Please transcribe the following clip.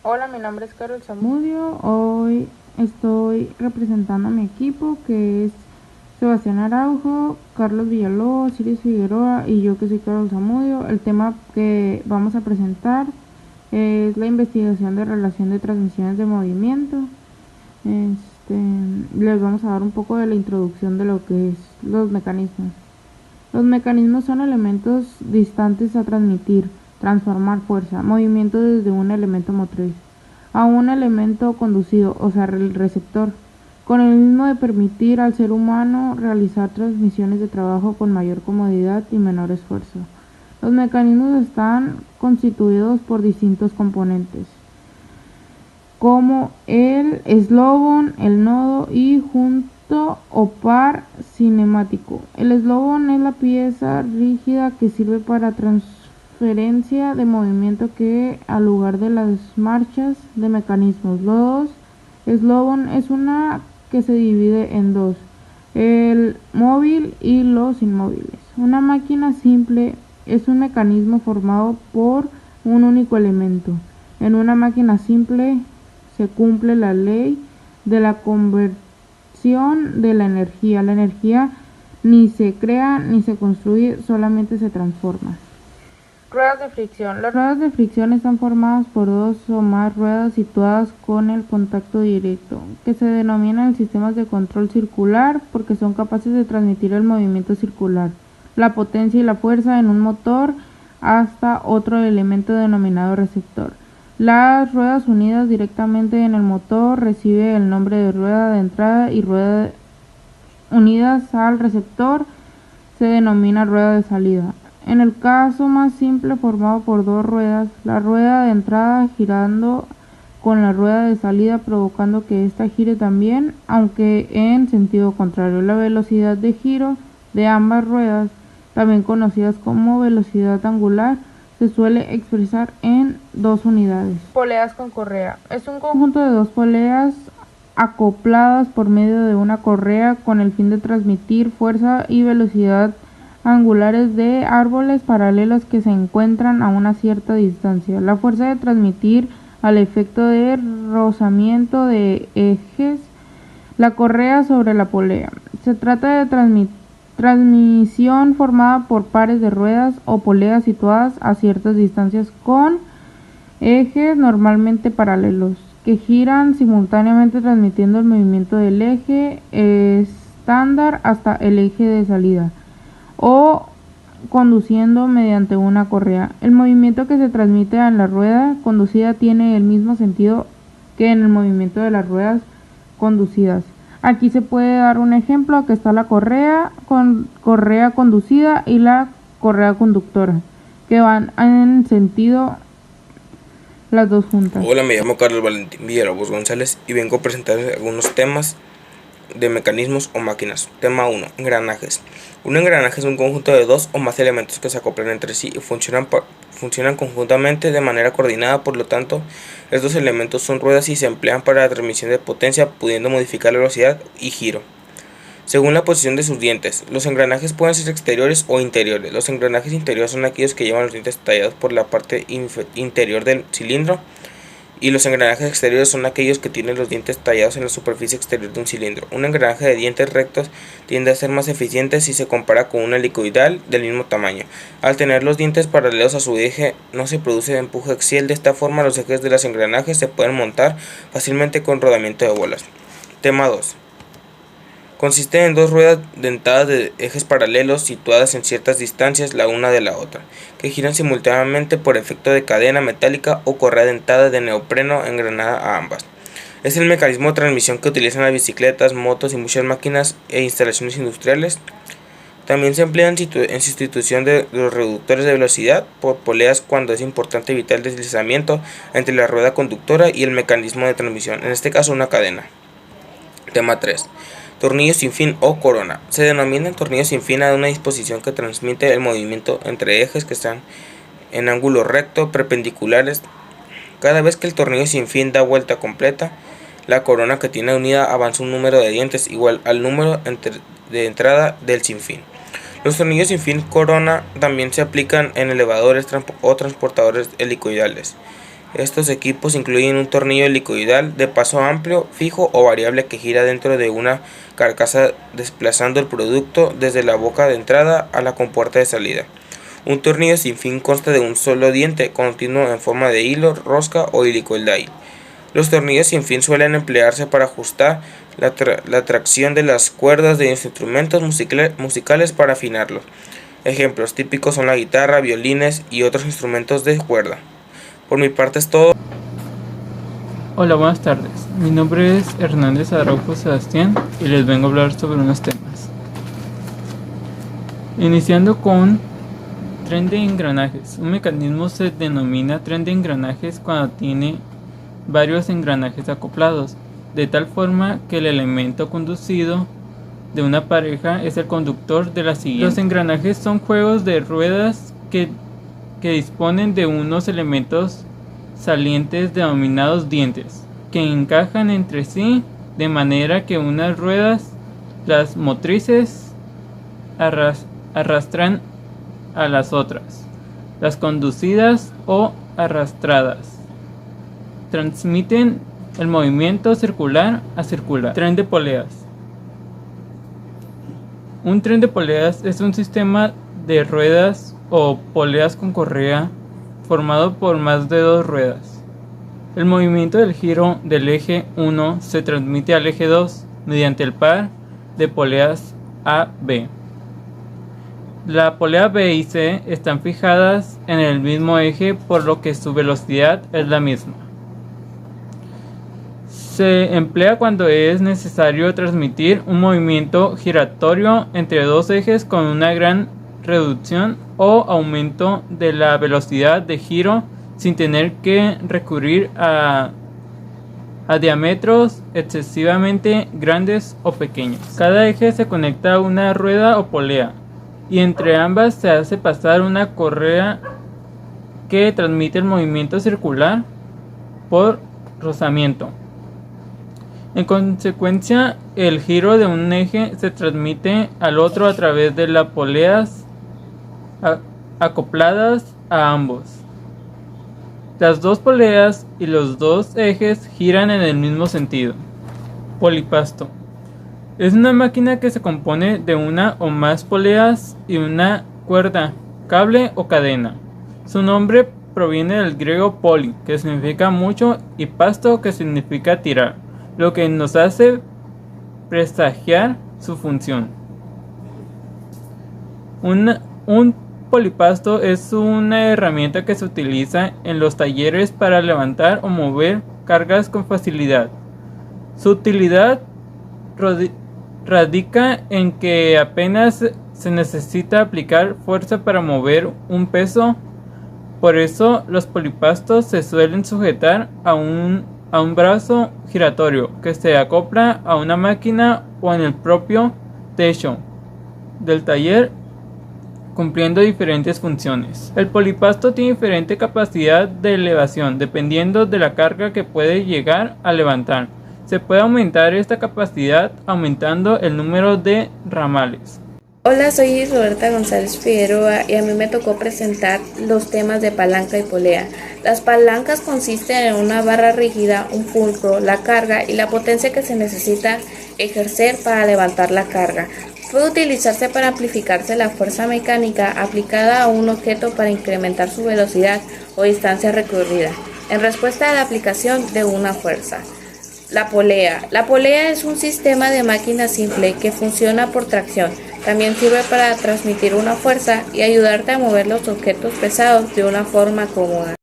Hola, mi nombre es Carol Zamudio. Hoy estoy representando a mi equipo, que es Sebastián Araujo, Carlos Villalobos, Sirius Figueroa y yo, que soy Carol Zamudio. El tema que vamos a presentar es la investigación de relación de transmisiones de movimiento. Este, Les vamos a dar un poco de la introducción de lo que es los mecanismos. Los mecanismos son elementos distantes a transmitir, transformar fuerza, movimiento desde un elemento motriz a un elemento conducido, o sea, el receptor, con el mismo de permitir al ser humano realizar transmisiones de trabajo con mayor comodidad y menor esfuerzo. Los mecanismos están constituidos por distintos componentes, como el eslabón, el nodo y junto o par cinemático. El eslabón es la pieza rígida que sirve para transferencia de movimiento que al lugar de las marchas de mecanismos. Los eslabón es una que se divide en dos, el móvil y los inmóviles. Una máquina simple es un mecanismo formado por un único elemento. En una máquina simple se cumple la ley de la conversión de la energía. La energía ni se crea ni se construye, solamente se transforma. Ruedas de fricción. Las ruedas de fricción están formadas por dos o más ruedas situadas con el contacto directo, que se denominan sistemas de control circular porque son capaces de transmitir el movimiento circular, la potencia y la fuerza en un motor hasta otro elemento denominado receptor. Las ruedas unidas directamente en el motor recibe el nombre de rueda de entrada y ruedas unidas al receptor se denomina rueda de salida. En el caso más simple, formado por dos ruedas, la rueda de entrada girando con la rueda de salida, provocando que ésta gire también, aunque en sentido contrario. La velocidad de giro de ambas ruedas, también conocidas como velocidad angular, se suele expresar en dos unidades. Poleas con correa. Es un conjunto de dos poleas acopladas por medio de una correa con el fin de transmitir fuerza y velocidad angulares de árboles paralelos que se encuentran a una cierta distancia. La fuerza de transmitir al efecto de rozamiento de ejes la correa sobre la polea. Se trata de transmisión formada por pares de ruedas o poleas situadas a ciertas distancias con ejes normalmente paralelos, que giran simultáneamente transmitiendo el movimiento del eje estándar hasta el eje de salida o conduciendo mediante una correa. El movimiento que se transmite en la rueda conducida tiene el mismo sentido que en el movimiento de las ruedas conducidas. Aquí se puede dar un ejemplo, que está la correa conducida y la correa conductora, que van en sentido las dos juntas. Hola, me llamo Carlos Valentín Villalobos González y vengo a presentar algunos temas de mecanismos o máquinas. Tema 1. Engranajes. Un engranaje es un conjunto de dos o más elementos que se acoplan entre sí y funcionan conjuntamente de manera coordinada. Por lo tanto, estos elementos son ruedas y se emplean para la transmisión de potencia, pudiendo modificar la velocidad y giro según la posición de sus dientes. Los engranajes pueden ser exteriores o interiores. Los engranajes interiores son aquellos que llevan los dientes tallados por la parte interior del cilindro, y los engranajes exteriores son aquellos que tienen los dientes tallados en la superficie exterior de un cilindro. Un engranaje de dientes rectos tiende a ser más eficiente si se compara con una helicoidal del mismo tamaño. Al tener los dientes paralelos a su eje, no se produce empuje axial. De esta forma, los ejes de los engranajes se pueden montar fácilmente con rodamiento de bolas. Tema 2. Consiste en dos ruedas dentadas de ejes paralelos situadas en ciertas distancias la una de la otra, que giran simultáneamente por efecto de cadena metálica o correa dentada de neopreno engranada a ambas. Es el mecanismo de transmisión que utilizan las bicicletas, motos y muchas máquinas e instalaciones industriales. También se emplea en sustitución de los reductores de velocidad por poleas cuando es importante evitar el deslizamiento entre la rueda conductora y el mecanismo de transmisión, en este caso una cadena. Tema 3. Tornillo sin fin o corona. Se denomina tornillo sin fin a una disposición que transmite el movimiento entre ejes que están en ángulo recto perpendiculares. Cada vez que el tornillo sin fin da vuelta completa, la corona que tiene unida avanza un número de dientes igual al número de entrada del sinfín. Los tornillos sin fin corona también se aplican en elevadores o transportadores helicoidales. Estos equipos incluyen un tornillo helicoidal de paso amplio, fijo o variable que gira dentro de una carcasa desplazando el producto desde la boca de entrada a la compuerta de salida. Un tornillo sin fin consta de un solo diente continuo en forma de hilo, rosca o helicoidal. Los tornillos sin fin suelen emplearse para ajustar la tracción de las cuerdas de instrumentos musicales para afinarlos. Ejemplos típicos son la guitarra, violines y otros instrumentos de cuerda. Por mi parte es todo. Hola, buenas tardes. Mi nombre es Hernández Araujo Sebastián y les vengo a hablar sobre unos temas. Iniciando con tren de engranajes. Un mecanismo se denomina tren de engranajes cuando tiene varios engranajes acoplados, de tal forma que el elemento conducido de una pareja es el conductor de la siguiente. Los engranajes son juegos de ruedas que disponen de unos elementos salientes denominados dientes, que encajan entre sí de manera que unas ruedas, las motrices, arrastran a las otras, las conducidas o arrastradas transmiten el movimiento circular a circular. Tren de poleas. Un tren de poleas es un sistema de ruedas o poleas con correa formado por más de dos ruedas. El movimiento del giro del eje 1 se transmite al eje 2 mediante el par de poleas A-B. La polea B y C están fijadas en el mismo eje, por lo que su velocidad es la misma. Se emplea cuando es necesario transmitir un movimiento giratorio entre dos ejes con una gran reducción o aumento de la velocidad de giro sin tener que recurrir a diámetros excesivamente grandes o pequeños. Cada eje se conecta a una rueda o polea y entre ambas se hace pasar una correa que transmite el movimiento circular por rozamiento. En consecuencia, el giro de un eje se transmite al otro a través de las poleas acopladas a ambos. Las dos poleas y los dos ejes giran en el mismo sentido. Polipasto. Es una máquina que se compone de una o más poleas y una cuerda, cable o cadena. Su nombre proviene del griego poli, que significa mucho, y pasto, que significa tirar, lo que nos hace presagiar su función. Un polipasto es una herramienta que se utiliza en los talleres para levantar o mover cargas con facilidad. Su utilidad radica en que apenas se necesita aplicar fuerza para mover un peso. Por eso los polipastos se suelen sujetar a un brazo giratorio que se acopla a una máquina o en el propio techo del taller, cumpliendo diferentes funciones. El polipasto tiene diferente capacidad de elevación dependiendo de la carga que puede llegar a levantar. Se puede aumentar esta capacidad aumentando el número de ramales. Hola, soy Roberta González Figueroa y a mí me tocó presentar los temas de palanca y polea. Las palancas consisten en una barra rígida, un fulcro, la carga y la potencia que se necesita ejercer para levantar la carga. Puede utilizarse para amplificarse la fuerza mecánica aplicada a un objeto para incrementar su velocidad o distancia recorrida, en respuesta a la aplicación de una fuerza. La polea. La polea es un sistema de máquina simple que funciona por tracción. También sirve para transmitir una fuerza y ayudarte a mover los objetos pesados de una forma cómoda.